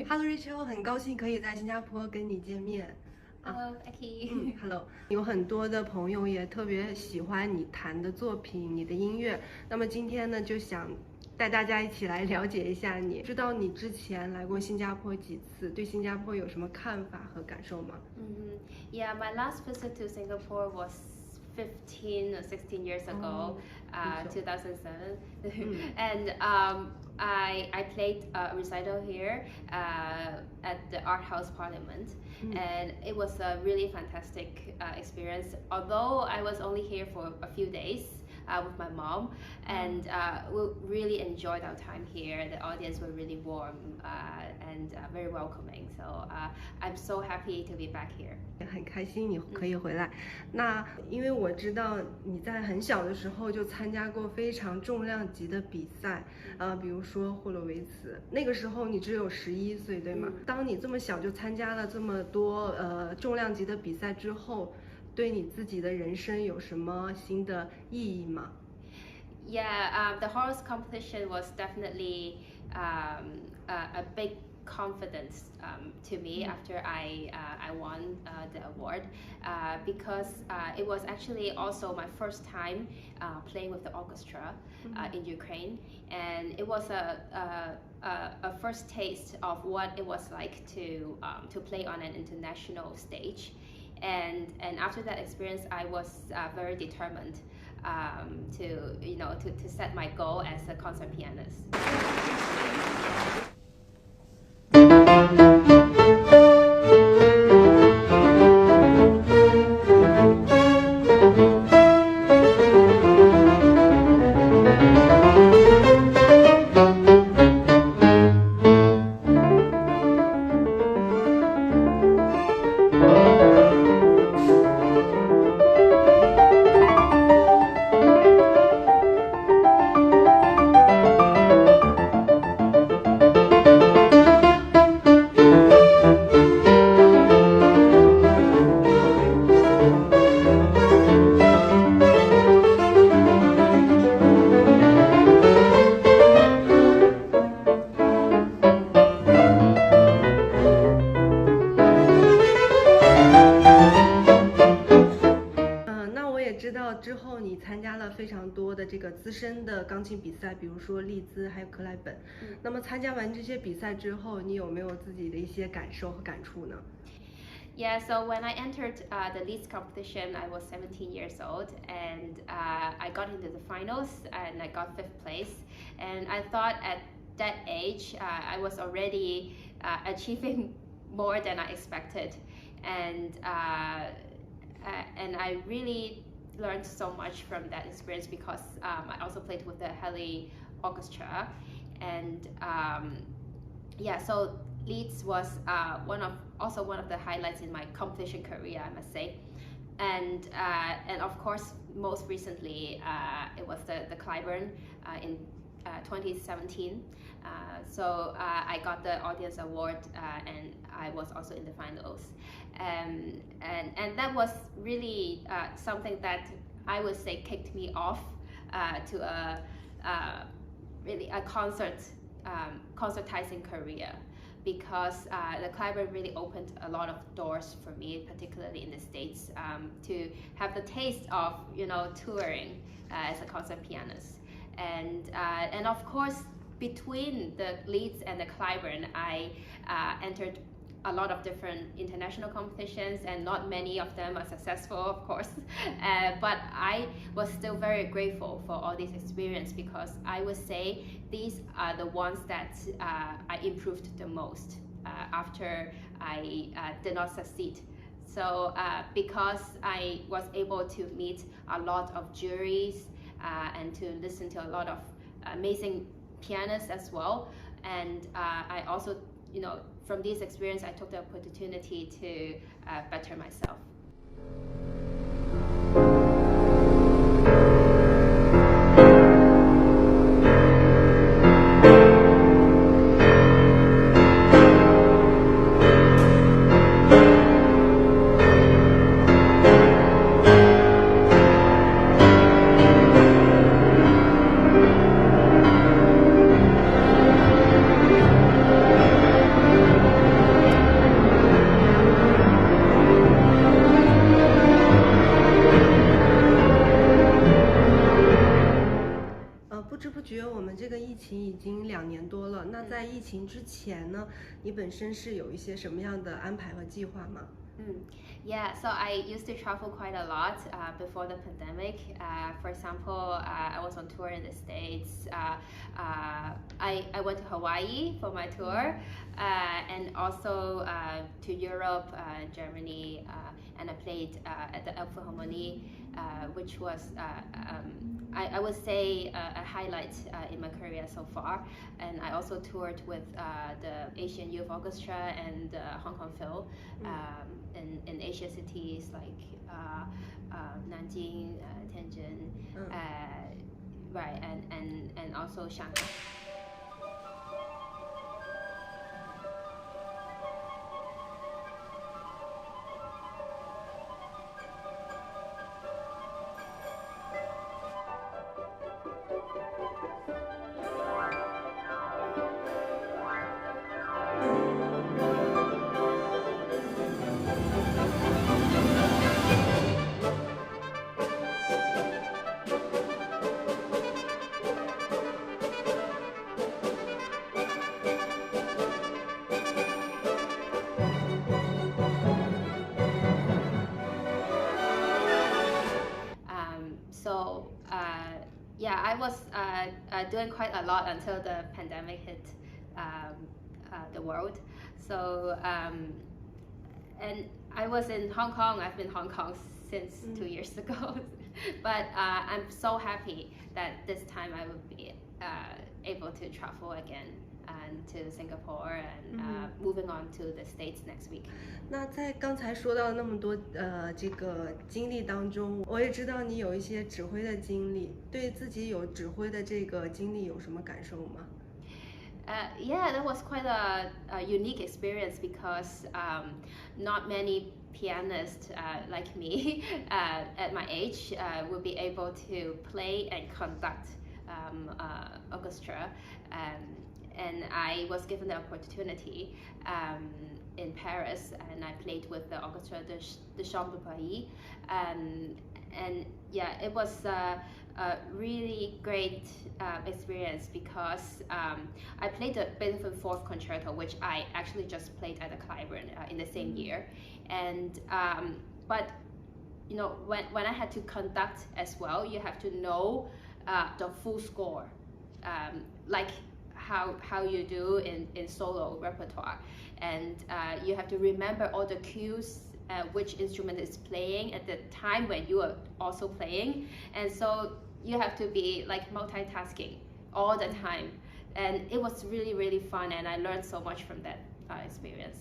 Hello Rachel，很高兴可以在新加坡跟你见面。Hello, Becky. Hello， 有很多的朋友也特别喜欢你弹的作品，你的音乐。那么今天呢，就想带大家一起来了解一下你。知道你之前来过新加坡几次，对新加坡有什么看法和感受吗Yeah, my last visit to Singapore was 15 or 16 years ago, 2007, and I played a recital here at the Art House Parliament, and it was a really fantastic experience. Although I was only here for a few days with my mom, and we really enjoyed our time here. The audience were really warm and very welcoming. So I'm so happy to be back here. 很开心你可以回来。那因为我知道你在很小的时候就参加过非常重量级的比赛，比如说霍洛维茨，那个时候你只有11岁，对吗？当你这么小就参加了这么多重量级的比赛之后，对你自己的人生有什么新的意义吗？ Yeah, the horse competition was definitely a big confidence to me after I won the award because it was actually also my first time playing with the orchestra in Ukraine, and it was a first taste of what it was like to play on an international stage. And after that experience, I was very determined to set my goal as a concert pianist. 知道之后你参加了非常多的这个资深的钢琴比赛，比如说利兹还有克莱本。那么参加完这些比赛之后，你有没有自己的一些感受和感触呢？ Yeah, so when I entered the Leeds competition, I was 17 years old, and I got into the finals, and I got 5th place. And I thought at that age, I was already achieving more than I expected, and I really learned so much from that experience because I also played with the Halley Orchestra, and yeah, so Leeds was one of the highlights in my competition career, I must say, and of course most recently it was the Cliburn in 2017. So I got the audience award and I was also in the finals, and that was really something that I would say kicked me off to really a concertizing career, because the Cliburn really opened a lot of doors for me, particularly in the States, to have the taste of touring as a concert pianist, and of course between the Leeds and the Cliburn, I entered a lot of different international competitions, and not many of them are successful, of course. But I was still very grateful for all this experience, because I would say these are the ones that I improved the most after I did not succeed. So because I was able to meet a lot of juries and to listen to a lot of amazing pianists as well, and I also, from this experience, I took the opportunity to better myself. 不知不觉我们这个疫情已经2年多了。那在疫情之前呢，你本身是有一些什么样的安排和计划吗？Yeah, so I used to travel quite a lot before the pandemic. For example, I was on tour in the States. I went to Hawaii for my tour, and also to Europe, Germany, and I played at the Elbphilharmonie, which was I would say a highlight in my career so far. And I also toured with the Asian Youth Orchestra and Hong Kong Phil in Asia cities like Nanjing, Tianjin, right, and also Shanghai. Yeah, I was doing quite a lot until the pandemic hit the world. So, and I was in Hong Kong. I've been in Hong Kong since 2 years ago. But I'm so happy that this time I will be able to travel again and to Singapore and moving on to the States next week. 那在刚才说到那么多这个经历当中，我也知道你有一些指挥的经历，对自己有指挥的这个经历有什么感受吗？ Yeah, that was quite a unique experience because not many pianists like me at my age would be able to play and conduct orchestra. And I was given the opportunity in Paris, and I played with the orchestra de Chambre de Paris. And yeah, it was a really great experience because I played the Beethoven Fourth Concerto, which I actually just played at the Cliburn in the same year. And but you know, when I had to conduct as well, you have to know the full score, like how you do in solo repertoire, and you have to remember all the cues, which instrument is playing at the time when you are also playing, and so you have to be like multitasking all the time, and it was really fun, and I learned so much from that experience.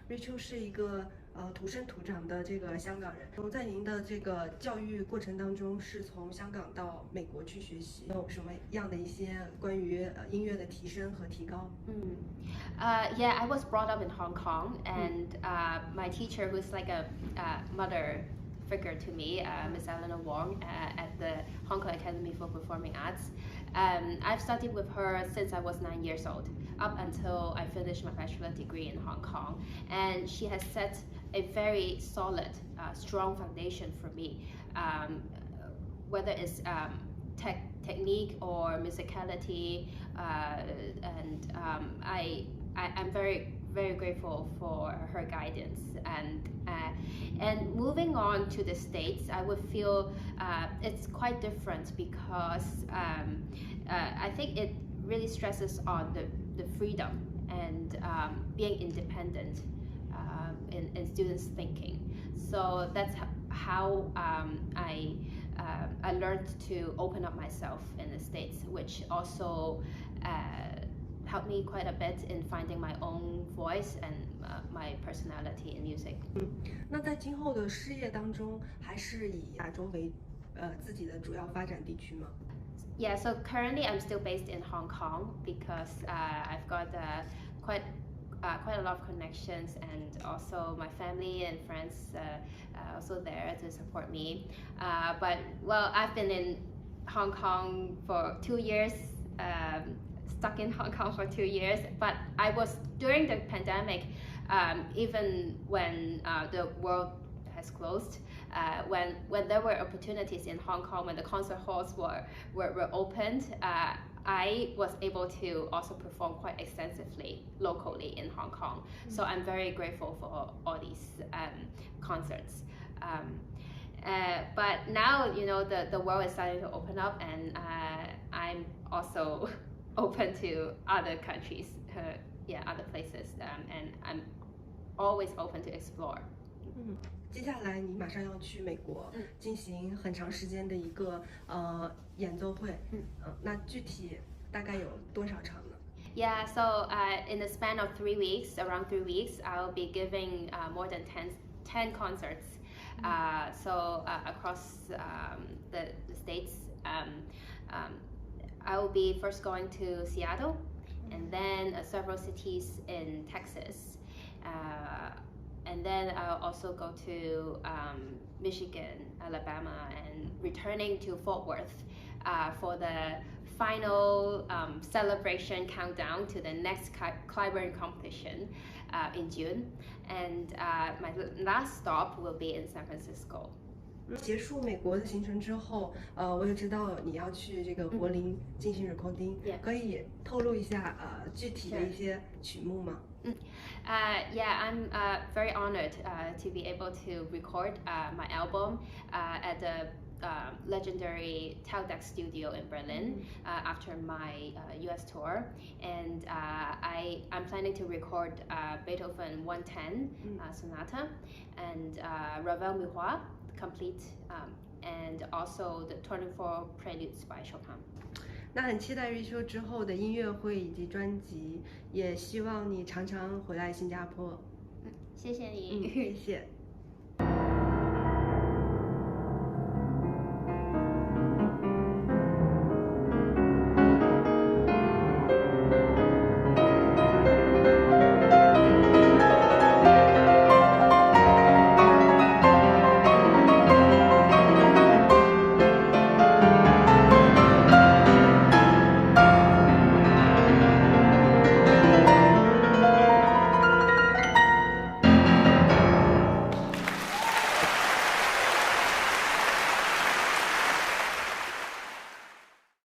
瑞秋是一个土生土长的这个香港人。在您的这个教育过程当中，是从香港到美国去学习，有什么样的一些关于音乐的提升和提高？Yeah, I was brought up in Hong Kong, and my teacher, who's like a mother figure to me, Miss Eleanor Wong, at the Hong Kong Academy for Performing Arts. I've studied with her since I was 9 years old, up until I finished my bachelor degree in Hong Kong. And she has set a very solid, strong foundation for me, whether it's technique or musicality, and I'm very grateful for her guidance. And moving on to the States, I would feel it's quite different because I think it really stresses on the freedom and being independent in students' thinking. So that's how I learned to open up myself in the States, which also helped me quite a bit in finding my own voice and my personality in music. 那在今后的事业当中，还是以亚洲为自己的主要发展地区吗？ Yeah, so currently I'm still based in Hong Kong because I've got quite a lot of connections, and also my family and friends also there to support me. But well, I've been in Hong Kong for 2 years, stuck in Hong Kong for 2 years. But I was during the pandemic, even when the world has closed. When there were opportunities in Hong Kong, when the concert halls were opened, I was able to also perform quite extensively locally in Hong Kong. So I'm very grateful for all these concerts. But now, you know, the world is starting to open up, and I'm also open to other countries, other places, and I'm always open to explore. 接下来你马上要去美国进行很长时间的一个演奏会，那具体大概有多少场呢？ Yeah, so in the span of 3 weeks, around 3 weeks, I'll be giving more than 10 concerts. So across the States, I will be first going to Seattle, and then several cities in Texas. And then I'll also go to Michigan, Alabama, and returning to Fort Worth for the final celebration countdown to the next Cliburn competition in June. And my last stop will be in San Francisco. 结束美国的行程之后，我也知道你要去这个柏林进行 recording， 可以透露一下具体的一些曲目吗？ Yeah, I'm very honored to be able to record my album at the legendary Taldeck studio in Berlin after my US tour, and I'm planning to record Beethoven 110 Sonata and Ravel Miroir complete, and also the 24 Preludes by Chopin. 那很期待瑞秋之后的音乐会以及专辑，也希望你常常回来新加坡。谢谢你。谢谢。